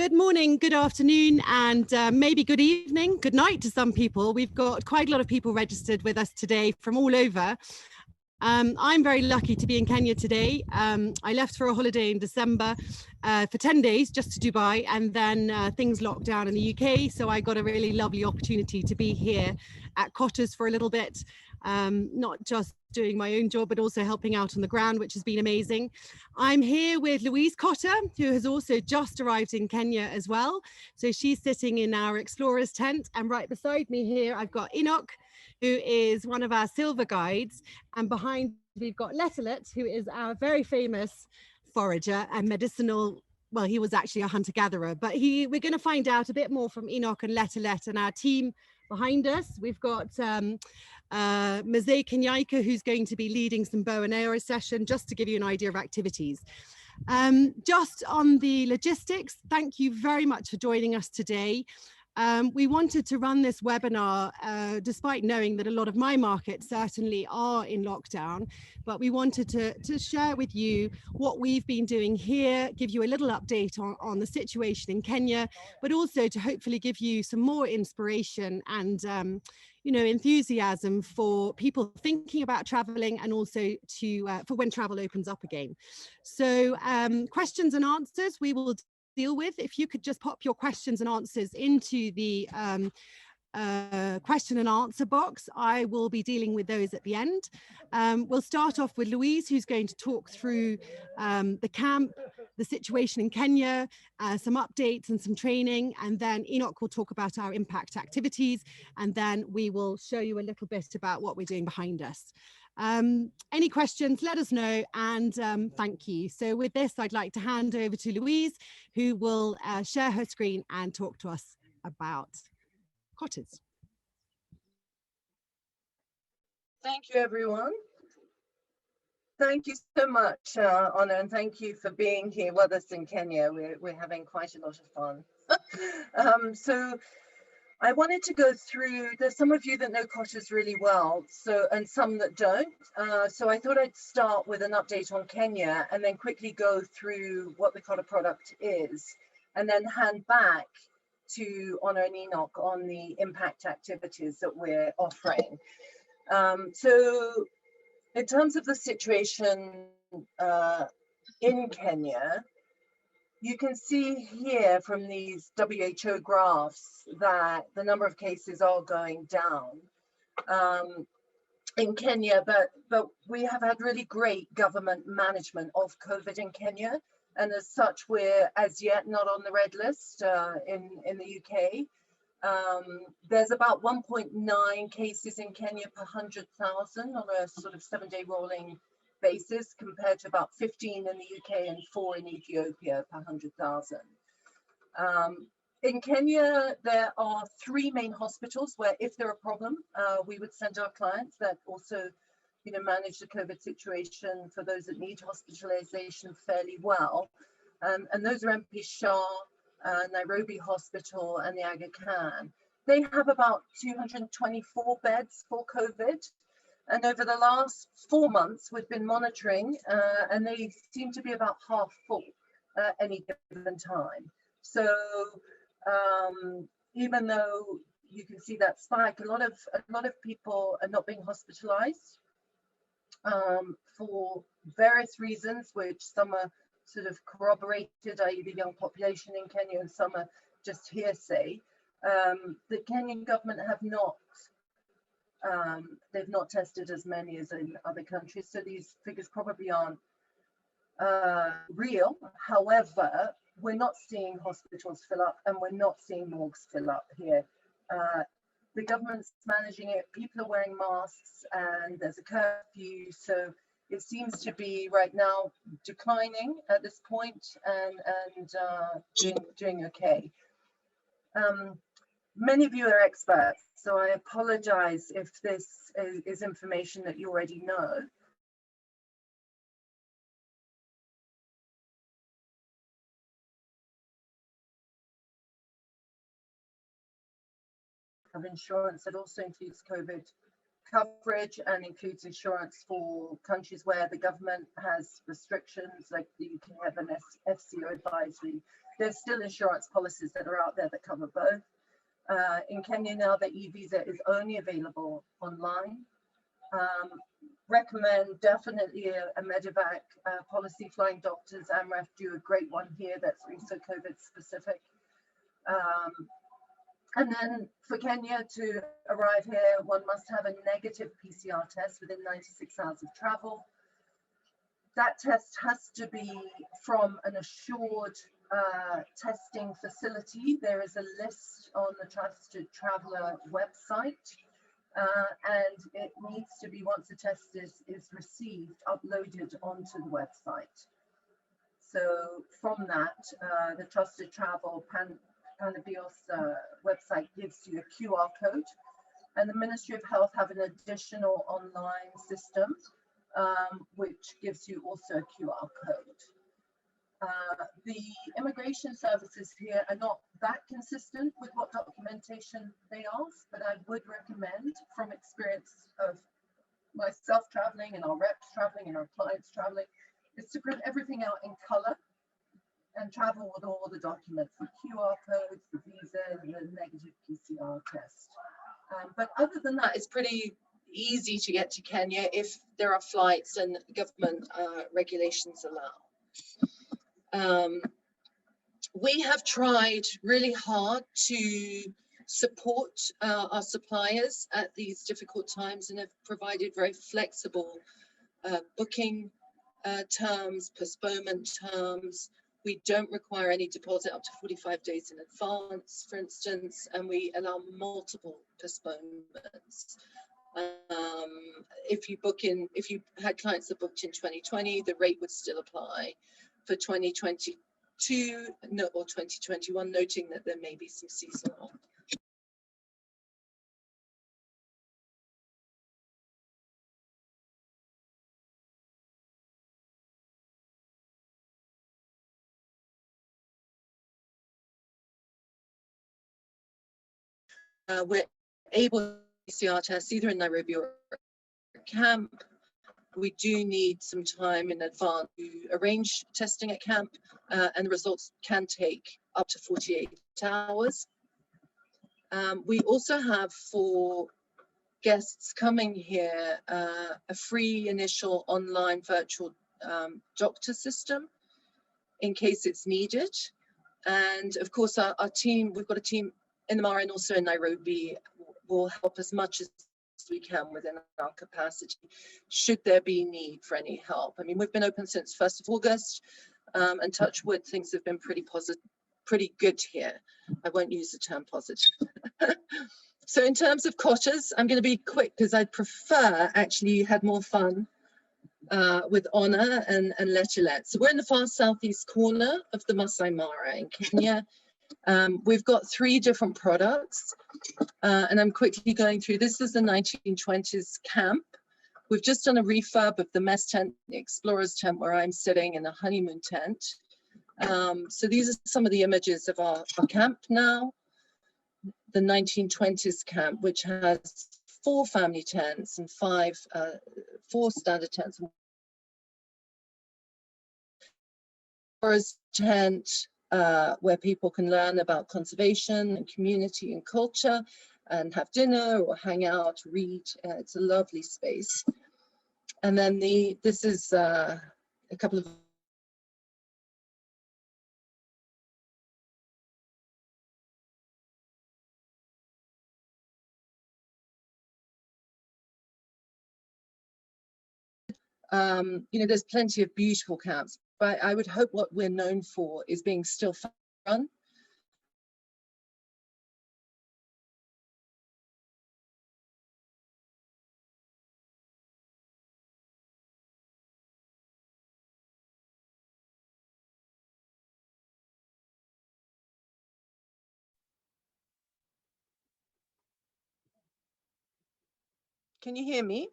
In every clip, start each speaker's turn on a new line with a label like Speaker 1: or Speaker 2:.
Speaker 1: Good morning, good afternoon, and maybe good evening, good night to some people. We've got quite a lot of people registered with us today from all over. I'm very lucky to be in Kenya today. I left for a holiday in December for 10 days just to Dubai, and then things locked down in the UK. So I got a really lovely opportunity to be here at Cottar's for a little bit, not just doing my own job, but also helping out on the ground, which has been amazing. I'm here with Louise Cottar, who has also just arrived in Kenya as well. So she's sitting in our explorer's tent, and right beside me here, I've got Enoch, who is one of our silver guides, and behind we've got Letelet, who is our very famous forager and medicinal. Well, he was actually a hunter-gatherer, but we're going to find out a bit more from Enoch and Letelet and our team behind us. We've got Mzee Kenyaika, who's going to be leading some bow and arrow session, just to give you an idea of activities. Just on the logistics, thank you very much for joining us today. We wanted to run this webinar despite knowing that a lot of my markets certainly are in lockdown, but we wanted to share with you what we've been doing here, give you a little update on the situation in Kenya, but also to hopefully give you some more inspiration and enthusiasm for people thinking about traveling, and also for when travel opens up again. So questions and answers we will deal with. If you could just pop your questions and answers into the question and answer box, I will be dealing with those at the end. We'll start off with Louise, who's going to talk through the camp, the situation in Kenya, some updates and some training, and then Enoch will talk about our impact activities, and then we will show you a little bit about what we're doing behind us. Any questions, let us know, and thank you. So with this, I'd like to hand over to Louise, who will share her screen and talk to us about Cottar's.
Speaker 2: Thank you, everyone. Thank you so much, Honor, and thank you for being here with us in Kenya. We're having quite a lot of fun. So I wanted to go through, there's some of you that know Cottar's really well, and some that don't. So I thought I'd start with an update on Kenya and then quickly go through what the Cottar product is, and then hand back to Honor and Enoch on the impact activities that we're offering. So in terms of the situation in Kenya, you can see here from these WHO graphs that the number of cases are going down in Kenya, but we have had really great government management of COVID in Kenya, and as such we're as yet not on the red list in the UK. There's about 1.9 cases in Kenya per 100,000 on a sort of 7-day rolling basis, compared to about 15 in the UK and 4 in Ethiopia per 100,000. In Kenya, there are 3 main hospitals where, if there are a problem, we would send our clients that also, manage the COVID situation for those that need hospitalization fairly well. And those are MP Shah, Nairobi Hospital, and the Aga Khan. They have about 224 beds for COVID. And over the last 4 months, we've been monitoring, and they seem to be about half full at any given time. So even though you can see that spike, a lot of people are not being hospitalized for various reasons, which some are sort of corroborated, i.e. the young population in Kenya, and some are just hearsay. The Kenyan government have not they've not tested as many as in other countries, so these figures probably aren't real. However, we're not seeing hospitals fill up, and we're not seeing morgues fill up here. The government's managing it, people are wearing masks, and there's a curfew, so it seems to be right now declining at this point, and doing okay. Many of you are experts, so I apologize if this is information that you already know. Of insurance that also includes COVID coverage and includes insurance for countries where the government has restrictions, like you can have an FCO advisory there's still insurance policies that are out there that cover both. In Kenya now, the e-visa is only available online. Recommend definitely a medevac policy. Flying Doctors, AMREF do a great one here that's also COVID specific. And then for Kenya to arrive here, one must have a negative PCR test within 96 hours of travel. That test has to be from an assured testing facility. There is a list on the Trusted Traveller website, and it needs to be, once the test is received, uploaded onto the website. So from that, the Trusted Travel Panabios website gives you a QR code, and the Ministry of Health have an additional online system which gives you also a QR code. The immigration services here are not that consistent with what documentation they ask, but I would recommend, from experience of myself traveling and our reps traveling and our clients traveling, is to print everything out in color and travel with all the documents, the QR codes, the visa, the negative PCR test. But other than that, it's pretty easy to get to Kenya if there are flights and government regulations allow. We have tried really hard to support our suppliers at these difficult times and have provided very flexible booking terms, postponement terms. We don't require any deposit up to 45 days in advance, for instance, and we allow multiple postponements. If you had clients that booked in 2020, the rate would still apply for 2022 or 2021, noting that there may be some seasonal. We're able to PCR tests either in Nairobi or camp. We do need some time in advance to arrange testing at camp, and the results can take up to 48 hours. We also have, for guests coming here, a free initial online virtual doctor system in case it's needed. And of course, our team, we've got a team in the Mara and also in Nairobi, will help as much as we can within our capacity, should there be need for any help. I mean, we've been open since 1st of August, and touch wood, things have been pretty good here. I won't use the term positive. So in terms of Cottars, I'm going to be quick because I'd prefer actually you had more fun with Honor and Lechelet. So we're in the far southeast corner of the Masai Mara in Kenya. We've got 3 different products, and I'm quickly going through. This is the 1920s camp. We've just done a refurb of the mess tent, the explorer's tent where I'm sitting, in a honeymoon tent. So these are some of the images of our camp now. The 1920s camp, which has 4 family tents and 4 standard tents. Explorer's tent, where people can learn about conservation and community and culture and have dinner or hang out, read. It's a lovely space. And then this is a couple of you know, there's plenty of beautiful camps, but I would hope what we're known for is being still fun. Can you hear me?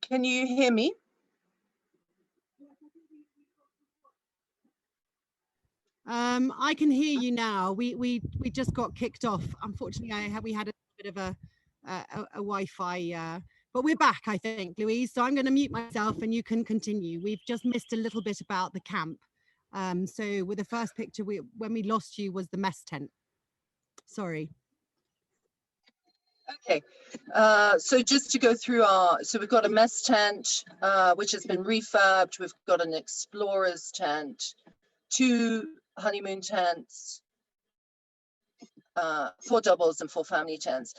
Speaker 2: Can you hear me?
Speaker 1: I can hear you now. We just got kicked off. Unfortunately, we had a bit of a Wi-Fi, but we're back, I think, Louise. So I'm going to mute myself, and you can continue. We've just missed a little bit about the camp. So with the first picture, when we lost you was the mess tent. Sorry.
Speaker 2: Okay, so just to go through so we've got a mess tent, which has been refurbed. We've got an explorer's tent, 2 honeymoon tents, 4 doubles and 4 family tents.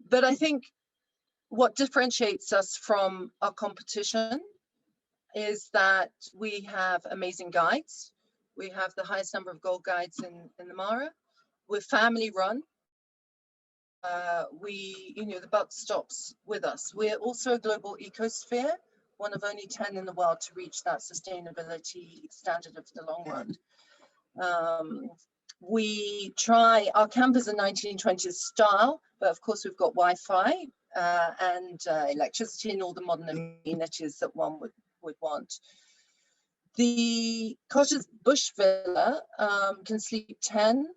Speaker 2: But I think what differentiates us from our competition is that we have amazing guides. We have the highest number of gold guides in the Mara. We're family run. The buck stops with us. We're also a global ecosphere, one of only 10 in the world to reach that sustainability standard of the long run. Our camp is a 1920s style, but of course we've got Wi-Fi and electricity and all the modern amenities that one would want. The Cottar's Bush Villa can sleep 10.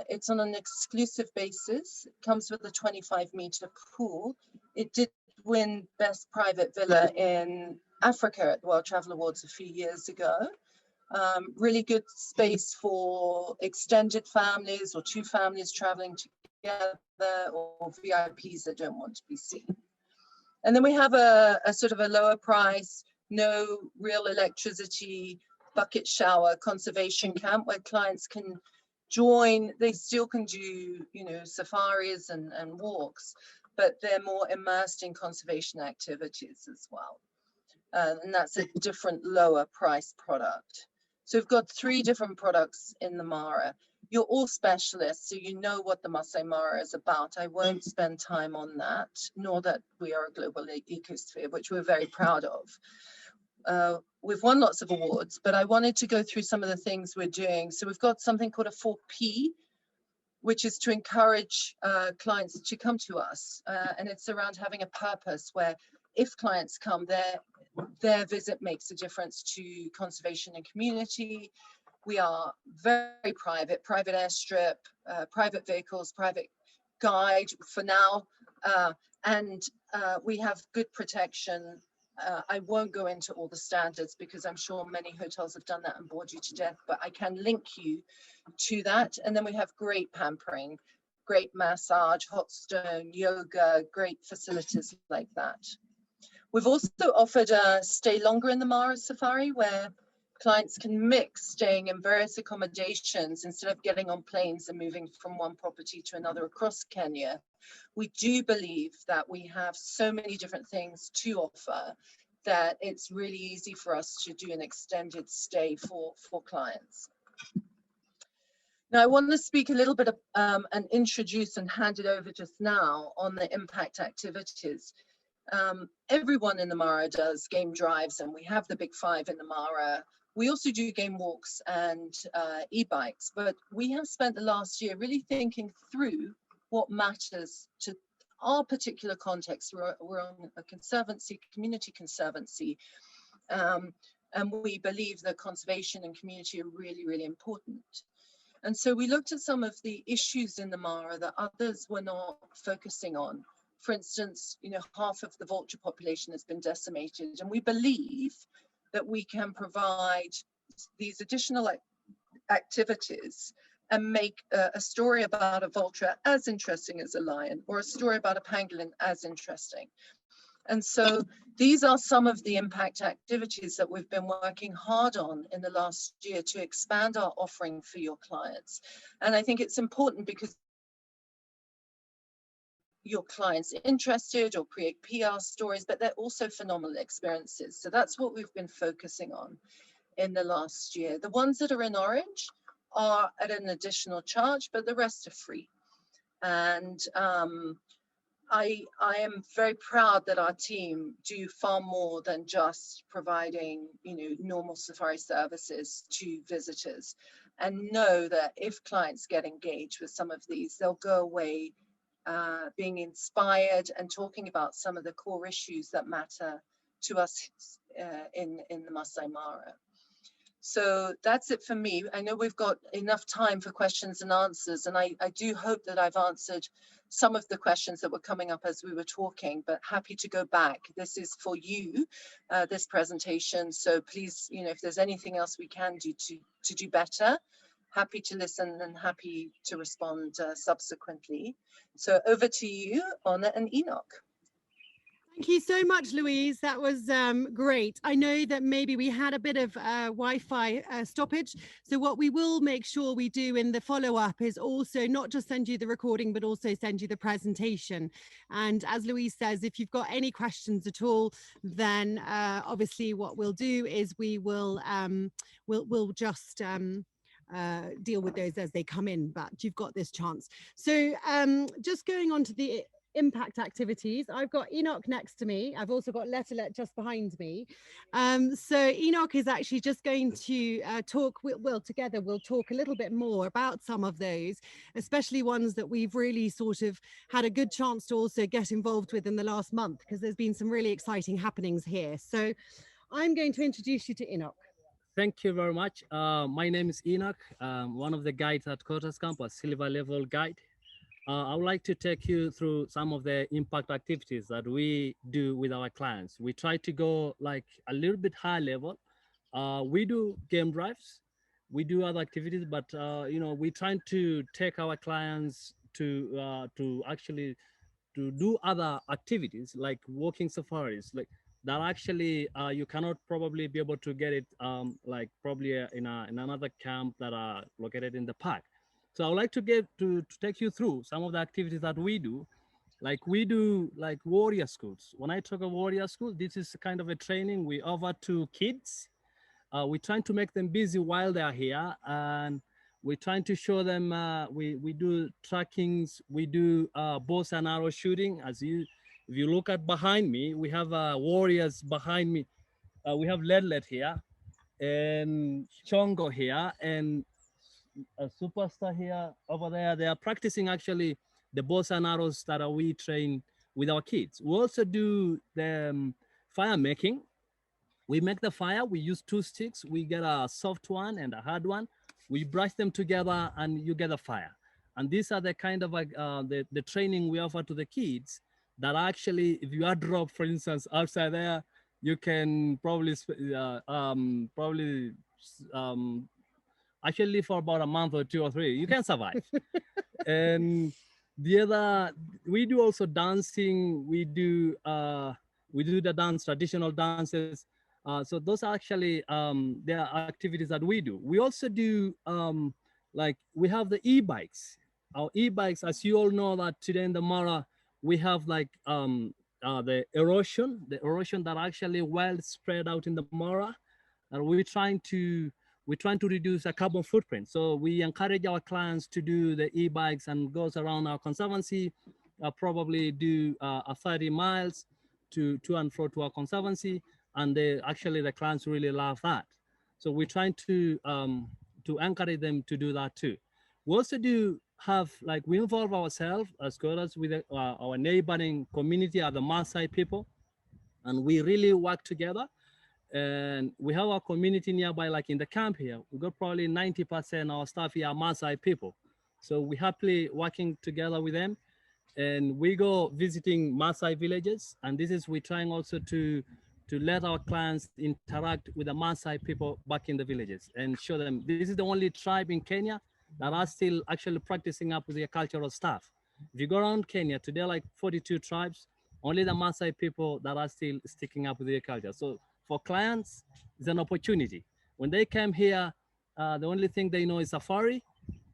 Speaker 2: It's on an exclusive basis. It comes with a 25-meter pool. It did win Best Private Villa in Africa at the World Travel Awards a few years ago. Really good space for extended families or 2 families traveling together, or VIPs that don't want to be seen. And then we have a sort of a lower price, no real electricity, bucket shower conservation camp where clients can join. They still can do, safaris and walks, but they're more immersed in conservation activities as well. And that's a different lower price product. So we've got 3 different products in the Mara. You're all specialists, so you know what the Masai Mara is about. I won't spend time on that, nor that we are a global ecosphere, which we're very proud of. We've won lots of awards, but I wanted to go through some of the things we're doing. So we've got something called a 4P, which is to encourage clients to come to us. And it's around having a purpose where if clients come, their visit makes a difference to conservation and community. We are very private airstrip, private vehicles, private guide for now, and we have good protection. I won't go into all the standards because I'm sure many hotels have done that and bored you to death, but I can link you to that. And then we have great pampering, great massage, hot stone, yoga, great facilities like that. We've also offered a stay longer in the Mara Safari where clients can mix staying in various accommodations instead of getting on planes and moving from one property to another across Kenya. We do believe that we have so many different things to offer that it's really easy for us to do an extended stay for clients. Now, I want to speak a little bit and introduce and hand it over just now on the impact activities. Everyone in the Mara does game drives, and we have the big 5 in the Mara. We also do game walks and e-bikes, but we have spent the last year really thinking through what matters to our particular context. We're on a conservancy, community conservancy, and we believe that conservation and community are really, really important. And so we looked at some of the issues in the Mara that others were not focusing on. For instance, half of the vulture population has been decimated, and we believe that we can provide these additional activities and make a story about a vulture as interesting as a lion, or a story about a pangolin as interesting. And so these are some of the impact activities that we've been working hard on in the last year to expand our offering for your clients. And I think it's important because your clients interested or create PR stories, but they're also phenomenal experiences. So that's what we've been focusing on in the last year. The ones that are in orange are at an additional charge, but the rest are free. And I am very proud that our team do far more than just providing, normal safari services to visitors, and know that if clients get engaged with some of these, they'll go away being inspired and talking about some of the core issues that matter to us in the Masai Mara. So that's it for me. I know we've got enough time for questions and answers, and I do hope that I've answered some of the questions that were coming up as we were talking, but happy to go back. This is for you, this presentation. So please, you know, if there's anything else we can do to do better, happy to listen and happy to respond subsequently. So over to you, Honor and Enoch.
Speaker 1: Thank you so much, Louise. That was great. I know that maybe we had a bit of Wi-Fi stoppage. So what we will make sure we do in the follow-up is also not just send you the recording, but also send you the presentation. And as Louise says, if you've got any questions at all, then obviously what we'll do is we will we'll just deal with those as they come in, but you've got this chance. So just going on to the impact activities, I've got Enoch next to me. I've also got Let just behind me. So Enoch is actually just going to talk, well, together we'll talk a little bit more about some of those, especially ones that we've really sort of had a good chance to also get involved with in the last month, because there's been some really exciting happenings here. So I'm going to introduce you to Enoch.
Speaker 3: Thank you very much. My name is Enoch, one of the guides at Cottar's Campus, silver level guide. I would like to take you through some of the impact activities that we do with our clients. We try to go like a little bit high level. We do game drives, we do other activities, but you know, we're trying to take our clients to actually to do other activities like walking safaris, like that actually you cannot probably be able to get it like probably in another camp that are located in the park. So I would like to take you through some of the activities that we do. Like we do like warrior schools. When I talk of warrior school, this is kind of a training we offer to kids. We're trying to make them busy while they're here, and we're trying to show them, we do trackings, we do bows and arrow shooting. If you look at behind me, we have warriors behind me. We have Ledlet here, and Chongo here, and a superstar here over there. They are practicing actually the bows and arrows that we train with our kids. We also do the fire making. We make the fire, we use two sticks, we get a soft one and a hard one. We brush them together and you get a fire. And these are the kind of the training we offer to the kids that actually, if you are dropped, for instance, outside there, you can probably actually live for about a month or 2 or 3. You can survive. And the other, we do also dancing. We do the dance, traditional dances. So those are actually there are activities that we do. We also do like we have the e-bikes. Our e-bikes, as you all know, that today in the Mara we have like the erosion that actually well spread out in the Mara, and we're trying to reduce a carbon footprint. So we encourage our clients to do the e-bikes and goes around our conservancy, probably do 30 miles to and fro to our conservancy. And actually the clients really love that. So we're trying to encourage them to do that too. We also do have, like, we involve ourselves as scholars with our neighboring community, are the Maasai people, and we really work together. And we have our community nearby, like in the camp here, we got probably 90% our staff here are Maasai people. So we happily working together with them, and we go visiting Maasai villages. And this is, we're trying also to let our clients interact with the Maasai people back in the villages and show them this is the only tribe in Kenya that are still actually practicing up with their cultural stuff. If you go around Kenya today, like 42 tribes, only the Maasai people that are still sticking up with their culture. So for clients, it's an opportunity. When they come here, the only thing they know is safari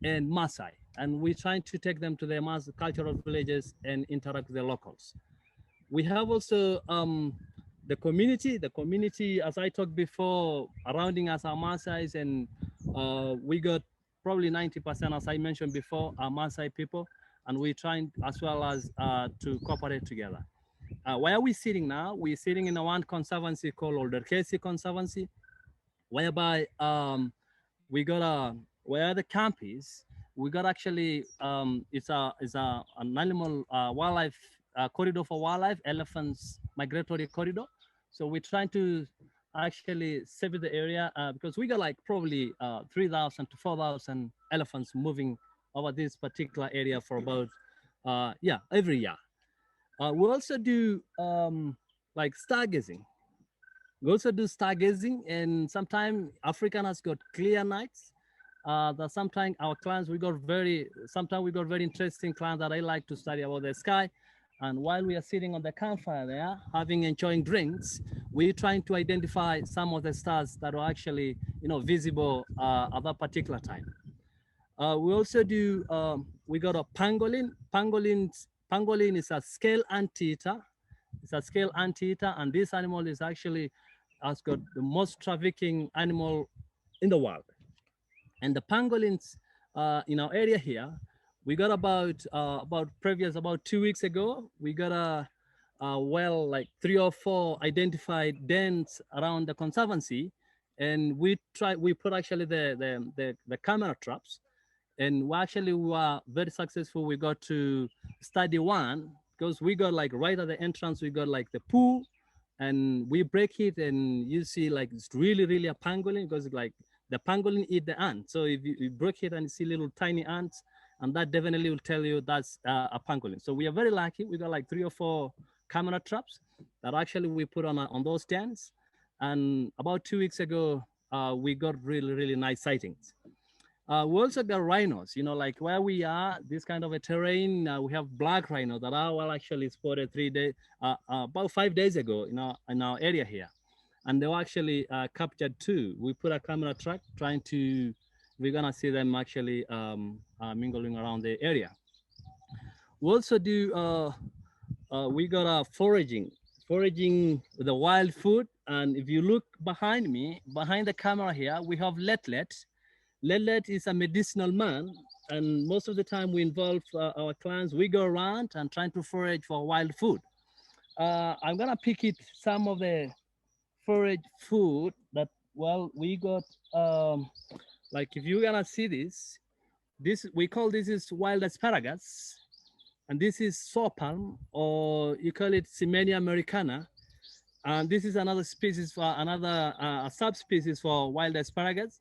Speaker 3: and Maasai. And we're trying to take them to their cultural villages and interact with the locals. We have also the community, as I talked before, surrounding us are Maasais, and we got probably 90%, as I mentioned before, are Maasai people, and we're trying as well as to cooperate together. Where are we sitting now? We're sitting in a one conservancy called Olderkesi Conservancy, whereby we got where the camp is, we got actually, it's an animal wildlife corridor for wildlife, elephants migratory corridor. So we're trying to actually save the area because we got like probably 3,000 to 4,000 elephants moving over this particular area for about yeah, every year. We also do like stargazing. We also do stargazing, and sometimes African has got clear nights. That sometimes our clients sometimes we got very interesting clients that I like to study about the sky. And while we are sitting on the campfire there, enjoying drinks, we're trying to identify some of the stars that are actually, visible at that particular time. We also do, we got a pangolin. Pangolin is a scale anteater. It's a scale anteater, and this animal is actually has got the most trafficking animal in the world. And the pangolins in our area here, we got about 2 weeks ago, we got well, like 3 or 4 identified dens around the conservancy, and we put actually the camera traps, and we were very successful. We got to study one because we got like right at the entrance, we got like the pool, and we break it, and you see like it's really a pangolin because like the pangolin eat the ant. So if you break it and you see little tiny ants, and that definitely will tell you that's a pangolin. So we are very lucky. We got like 3 or 4 camera traps that actually we put on those dens. And about 2 weeks ago, we got really nice sightings. We also got rhinos, like where we are, this kind of a terrain, we have black rhinos that are well actually spotted about 5 days ago in our area here. And they were actually captured too. We put a camera track we're gonna see them actually mingling around the area. We also do, we got foraging with the wild food. And if you look behind me, behind the camera here, we have Letlet. Letlet is a medicinal man. And most of the time we involve our clients, we go around and trying to forage for wild food. I'm gonna pick some of the forage food that, well, we got, like if you're gonna see this, we call this is wild asparagus, and this is saw palm, or you call it Simenia americana, and this is another species for another subspecies for wild asparagus.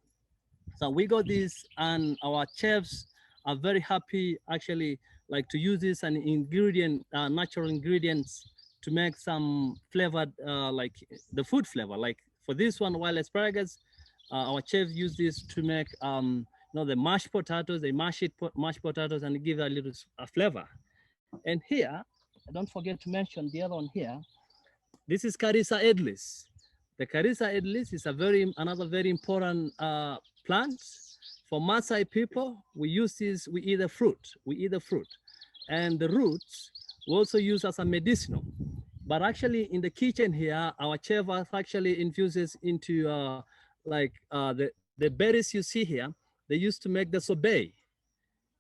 Speaker 3: So we got this, and our chefs are very happy actually like to use this an ingredient, natural ingredients to make some flavored, like the food flavor. Like for this one, wild asparagus, our chefs use this to make, the mashed potatoes. They mashed potatoes and give a little flavor. And here, don't forget to mention the other one here. This is Carissa edlis. The Carissa edlis is another very important plant. For Maasai people, we use this, we eat the fruit. And the roots we also use as a medicinal. But actually in the kitchen here, our chef actually infuses into the berries you see here, they used to make the sorbet,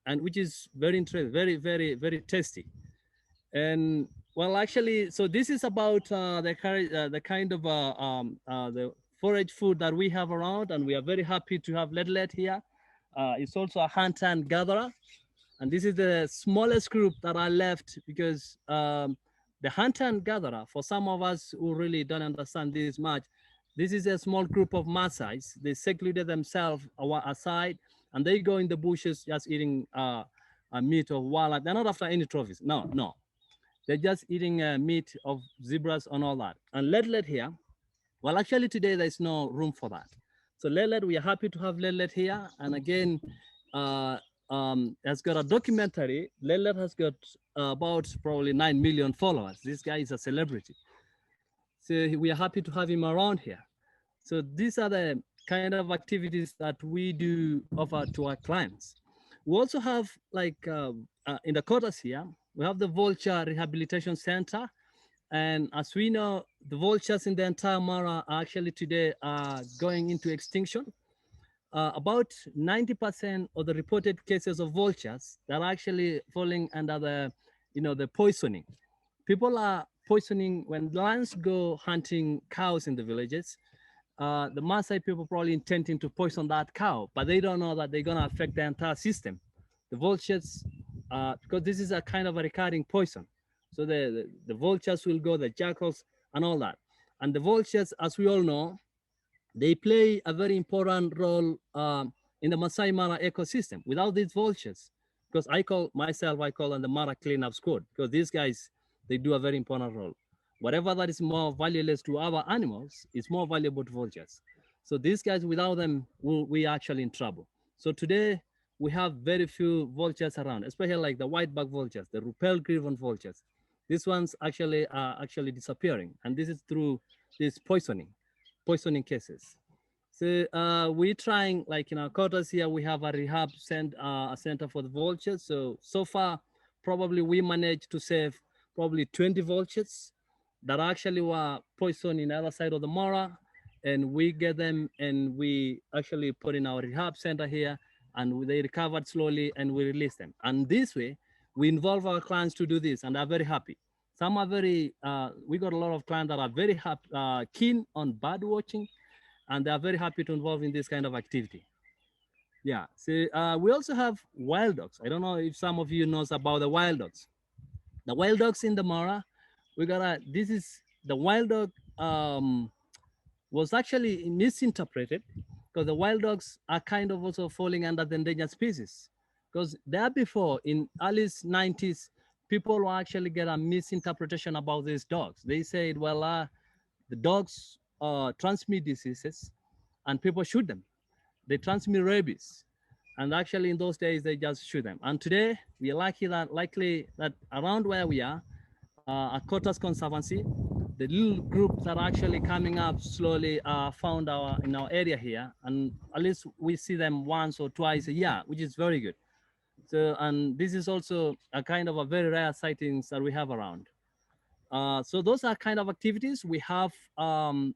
Speaker 3: and which is very interesting, very tasty. And well, actually, so this is about the kind of the forage food that we have around, and we are very happy to have Letlet here. It's also a hunter and gatherer. And this is the smallest group that are left because the hunter and gatherer, for some of us who really don't understand this much, this is a small group of Maasais. They secluded themselves aside, and they go in the bushes just eating meat of wildlife. They're not after any trophies. No. They're just eating meat of zebras and all that. And Letlet here, well, actually today there's no room for that. So Letlet, we are happy to have Letlet here. And again, has got a documentary. Letlet has got about probably 9 million followers. This guy is a celebrity. So we are happy to have him around here. So these are the kind of activities that we do offer to our clients. We also have like in the quarters here, we have the Vulture Rehabilitation Center. And as we know, the vultures in the entire Mara are actually today going into extinction. About 90% of the reported cases of vultures that are actually falling under the poisoning. People are poisoning when lions go hunting cows in the villages. The Maasai people probably intending to poison that cow, but they don't know that they're gonna affect the entire system. The vultures, because this is a kind of a recurring poison. So the vultures will go, the jackals and all that. And the vultures, as we all know, they play a very important role in the Masai Mara ecosystem. Without these vultures, because I call them the Mara cleanup squad, because these guys, they do a very important role. Whatever that is more valueless to our animals is more valuable to vultures. So these guys, without them, we are actually in trouble. So today we have very few vultures around, especially like the white-backed vultures, the rupel-driven vultures. These ones actually are actually disappearing, and this is through this poisoning cases. So we're trying, like in our quarters here, we have a rehab a center for the vultures. So far, probably we managed to save probably 20 vultures that actually were poisoned in the other side of the Mara. And we get them and we actually put in our rehab center here, and they recovered slowly and we release them. And this way, we involve our clients to do this, and they're very happy. Some are very, we got a lot of clients that are very keen on bird watching, and they are very happy to involve in this kind of activity. Yeah, so we also have wild dogs. I don't know if some of you knows about the wild dogs. The wild dogs in the Mara, this is the wild dog was actually misinterpreted, because the wild dogs are kind of also falling under the endangered species. Because there before, in early 90s, people will actually get a misinterpretation about these dogs. They said, well, the dogs transmit diseases and people shoot them. They transmit rabies. And actually in those days, they just shoot them. And today, we are likely that around where we are, at Cottar's Conservancy, the little groups that are actually coming up slowly found in our area here. And at least we see them once or twice a year, which is very good. So, and this is also a kind of a very rare sightings that we have around. So those are kind of activities we have,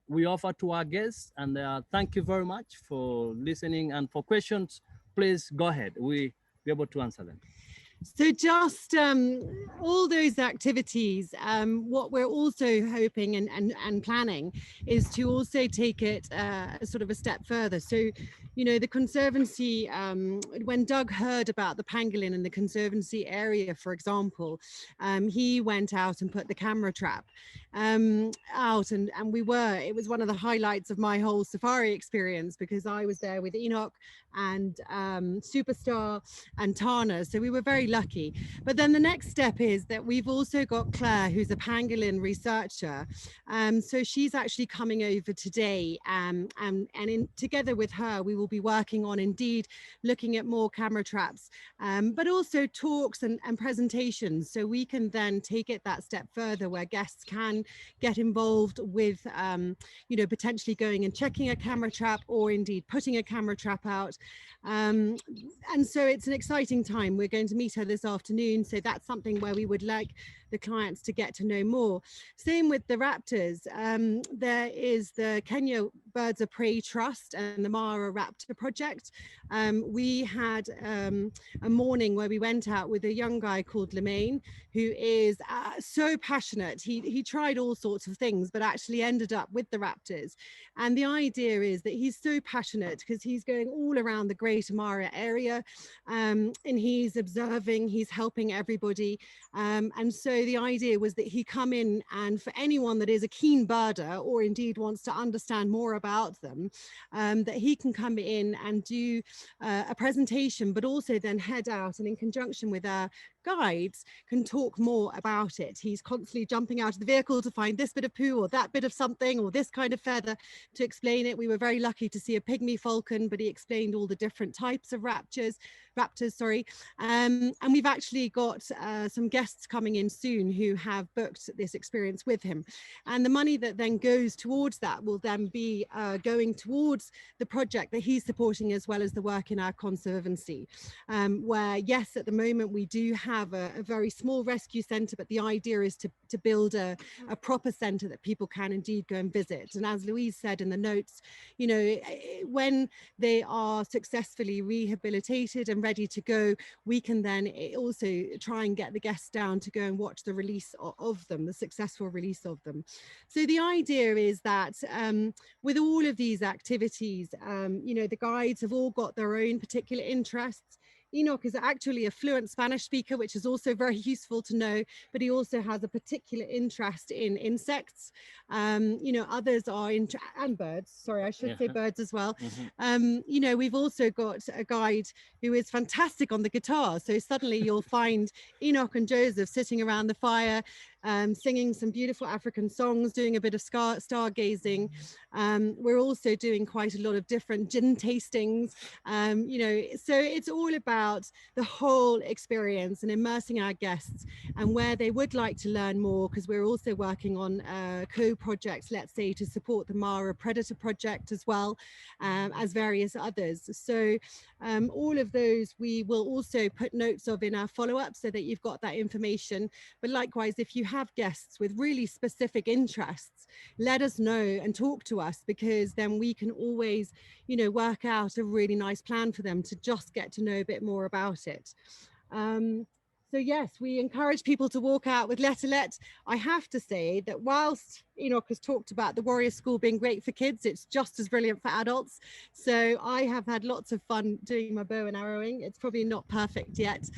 Speaker 3: we offer to our guests, and thank you very much for listening, and for questions, please go ahead. We'll be able to answer them.
Speaker 1: So just all those activities, what we're also hoping and planning is to also take it sort of a step further. So, you know, the Conservancy, when Doug heard about the pangolin in the Conservancy area, for example, he went out and put the camera trap out, and it was one of the highlights of my whole safari experience, because I was there with Enoch and Superstar and Tana, so we were very lucky. But then the next step is that we've also got Claire, who's a pangolin researcher, so she's actually coming over today, and together with her we will be working on indeed looking at more camera traps, but also talks and presentations, so we can then take it that step further where guests can get involved with you know, potentially going and checking a camera trap, or indeed putting a camera trap out. And so it's an exciting time. We're going to meet her this afternoon, so that's something where we would like the clients to get to know more. Same with the raptors. There is the Kenya Birds of Prey Trust and the Mara Raptor Project. We had a morning where we went out with a young guy called Lemaine, who is so passionate. He tried all sorts of things, but actually ended up with the raptors. And the idea is that he's so passionate because he's going all around the Greater Mara area, and he's observing, he's helping everybody. And so the idea was that he come in, and for anyone that is a keen birder or indeed wants to understand more about them, that he can come in and do a presentation, but also then head out and in conjunction with our guides can talk more about it. He's constantly jumping out of the vehicle to find this bit of poo or that bit of something or this kind of feather to explain it. We were very lucky to see a pygmy falcon, but he explained all the different types of raptors, and we've actually got some guests coming in soon who have booked this experience with him, and the money that then goes towards that will then be going towards the project that he's supporting, as well as the work in our conservancy, where yes, at the moment we do have a very small rescue centre, but the idea is to build a proper centre that people can indeed go and visit. And as Louise said in the notes, you know, when they are successfully rehabilitated and ready to go, we can then also try and get the guests down to go and watch the release of them, the successful release of them. So the idea is that with all of these activities, you know, the guides have all got their own particular interests. Enoch is actually a fluent Spanish speaker, which is also very useful to know, but he also has a particular interest in insects. You know, others are and birds. Sorry, I should say birds as well. You know, we've also got a guide who is fantastic on the guitar. So suddenly you'll find Enoch and Joseph sitting around the fire, singing some beautiful African songs, doing a bit of stargazing. We're also doing quite a lot of different gin tastings. You know, so it's all about the whole experience and immersing our guests and where they would like to learn more, because we're also working on co-projects, let's say, to support the Mara Predator Project as well, as various others. So all of those we will also put notes of in our follow-up so that you've got that information. But likewise, if you have guests with really specific interests, let us know and talk to us, because then we can always, you know, work out a really nice plan for them to just get to know a bit more about it. So yes, we encourage people to walk out with Let. I have to say that whilst Enoch has talked about the Warrior School being great for kids, it's just as brilliant for adults. So I have had lots of fun doing my bow and arrowing. It's probably not perfect yet.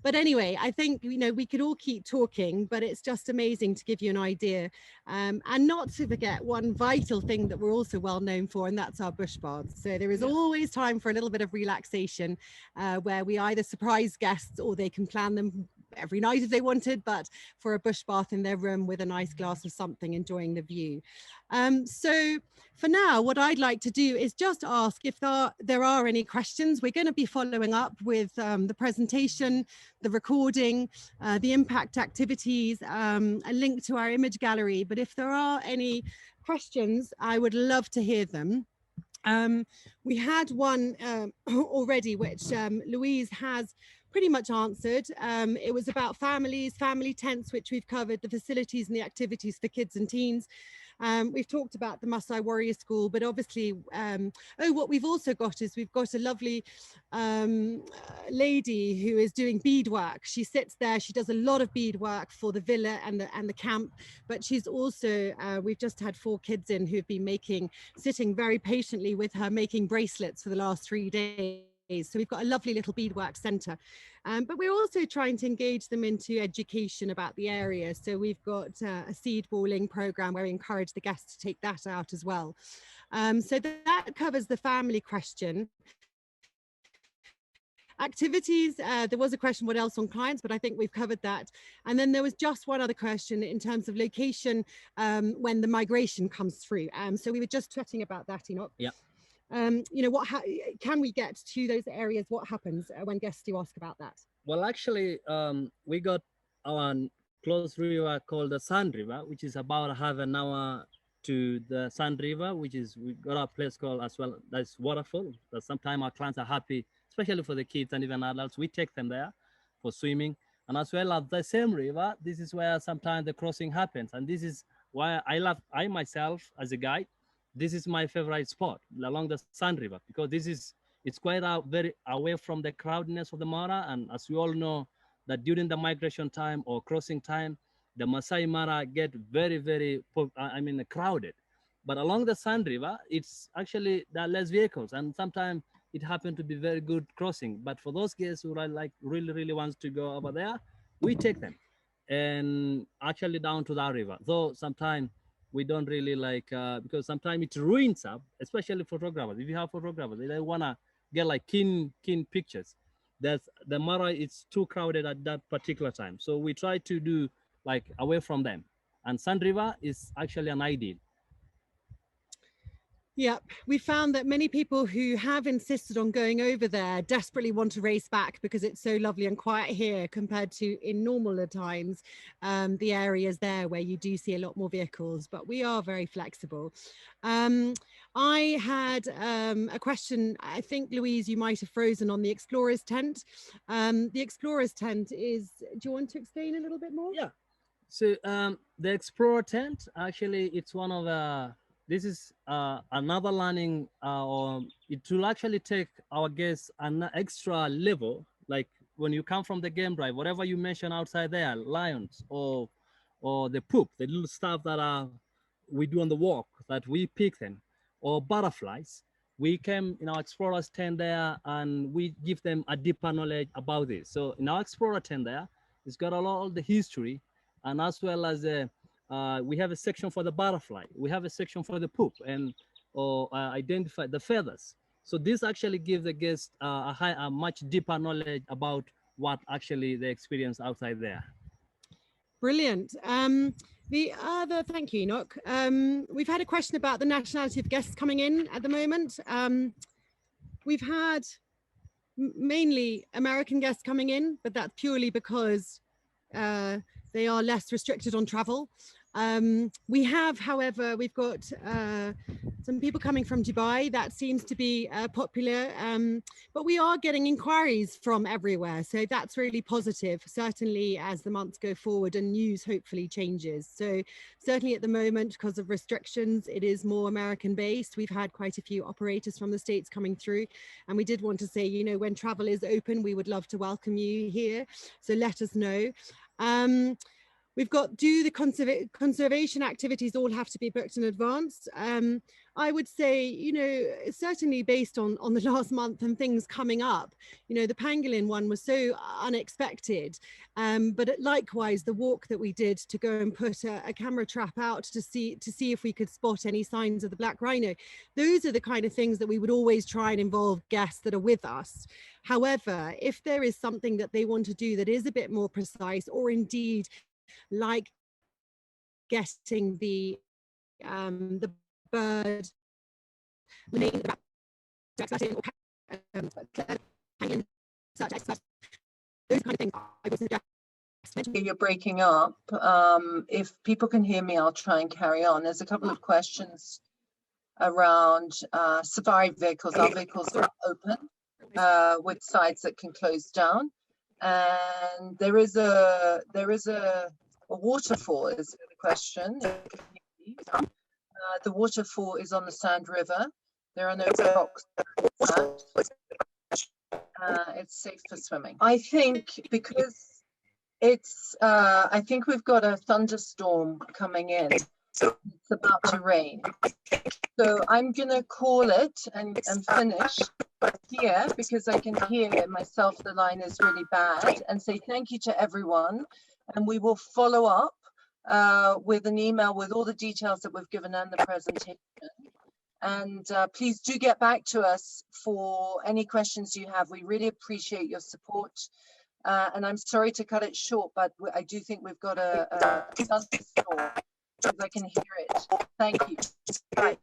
Speaker 1: But anyway, I think, you know, we could all keep talking, but it's just amazing to give you an idea. And not to forget one vital thing that we're also well known for, and that's our bush baths. So there is always time for a little bit of relaxation, where we either surprise guests or they can plan them every night if they wanted, but for a bush bath in their room with a nice glass of something, enjoying the view. So for now, what I'd like to do is just ask if there are any questions. We're going to be following up with the presentation, the recording, the impact activities, a link to our image gallery. But if there are any questions, I would love to hear them. We had one already, which Louise has pretty much answered. It was about families, family tents, which we've covered, the facilities and the activities for kids and teens. We've talked about the Maasai Warrior School, but obviously, what we've also got is we've got a lovely lady who is doing beadwork. She sits there, she does a lot of beadwork for the villa and the camp, but she's also, we've just had 4 kids in who've been sitting very patiently with her, making bracelets for the last 3 days. So we've got a lovely little beadwork centre, but we're also trying to engage them into education about the area. So we've got a seed balling programme where we encourage the guests to take that out as well. So that covers the family question. Activities, there was a question, what else on clients, but I think we've covered that. And then there was just one other question in terms of location when the migration comes through. So we were just chatting about that, Enoch.
Speaker 3: Yeah.
Speaker 1: You know, can we get to those areas? What happens when guests do ask about that?
Speaker 3: Well, actually, we got our close river called the Sun River, which is about half an hour to the Sun River, we got a place called as well, that's waterfall. That sometimes our clients are happy, especially for the kids and even adults. We take them there for swimming. And as well as the same river, this is where sometimes the crossing happens. And this is why I myself as a guide, this is my favorite spot along the Sun River, because it's quite very away from the crowdedness of the Mara. And as we all know, that during the migration time or crossing time, the Masai Mara get very, very, crowded. But along the Sun River, it's actually, there are less vehicles, and sometimes it happened to be very good crossing. But for those guests who are like really wants to go over there, we take them and actually down to that river. Though sometimes we don't really like, because sometimes it ruins up, especially photographers. If you have photographers, they don't wanna get like keen pictures. The Mara, it's too crowded at that particular time. So we try to do like away from them. And Sun River is actually an ideal.
Speaker 1: Yeah, we found that many people who have insisted on going over there desperately want to race back because it's so lovely and quiet here compared to in normaler times, the areas there where you do see a lot more vehicles, but we are very flexible. I had a question, I think, Louise, you might have frozen on the Explorer's tent. The Explorer's tent is, do you want to explain a little bit more?
Speaker 3: Yeah, so the Explorer tent, actually, it's one of the, this is another learning, or it will actually take our guests an extra level. Like when you come from the game drive, whatever you mention outside there, lions or the poop, the little stuff that we do on the walk, that we pick them, or butterflies, we came in our explorers tent there and we give them a deeper knowledge about this. So in our explorer tent there, it's got a lot of the history, and as well as we have a section for the butterfly. We have a section for the poop and identify the feathers. So this actually gives the guests a much deeper knowledge about what actually they experience outside there.
Speaker 1: Brilliant. Thank you, Enoch. We've had a question about the nationality of guests coming in at the moment. We've had mainly American guests coming in, but that's purely because they are less restricted on travel. We have, however, we've got some people coming from Dubai. That seems to be popular, but we are getting inquiries from everywhere. So that's really positive, certainly as the months go forward and news hopefully changes. So certainly at the moment, because of restrictions, it is more American based. We've had quite a few operators from the States coming through, and we did want to say, you know, when travel is open, we would love to welcome you here. So let us know. We've got, do the conservation activities all have to be booked in advance? I would say, you know, certainly based on the last month and things coming up, you know, the pangolin one was so unexpected. But likewise, the walk that we did to go and put a camera trap out to see if we could spot any signs of the black rhino. Those are the kind of things that we would always try and involve guests that are with us. However, if there is something that they want to do that is a bit more precise, or indeed like getting the bird name, those kind of things, I would suggest.
Speaker 2: You're breaking up. If people can hear me, I'll try and carry on. There's a couple of questions around safari vehicles. Our vehicles are open with sides that can close down, and there is a waterfall is the question. The waterfall is on the Sand River. There are no rocks. It's safe for swimming. I think because it's, I think we've got a thunderstorm coming in. It's about to rain. So I'm gonna call it and finish here, because I can hear myself, the line is really bad, and say thank you to everyone. And we will follow up with an email with all the details that we've given and the presentation. And please do get back to us for any questions you have. We really appreciate your support. And I'm sorry to cut it short, but I do think we've got a thunderstorm, because I can hear it. Thank you. Bye.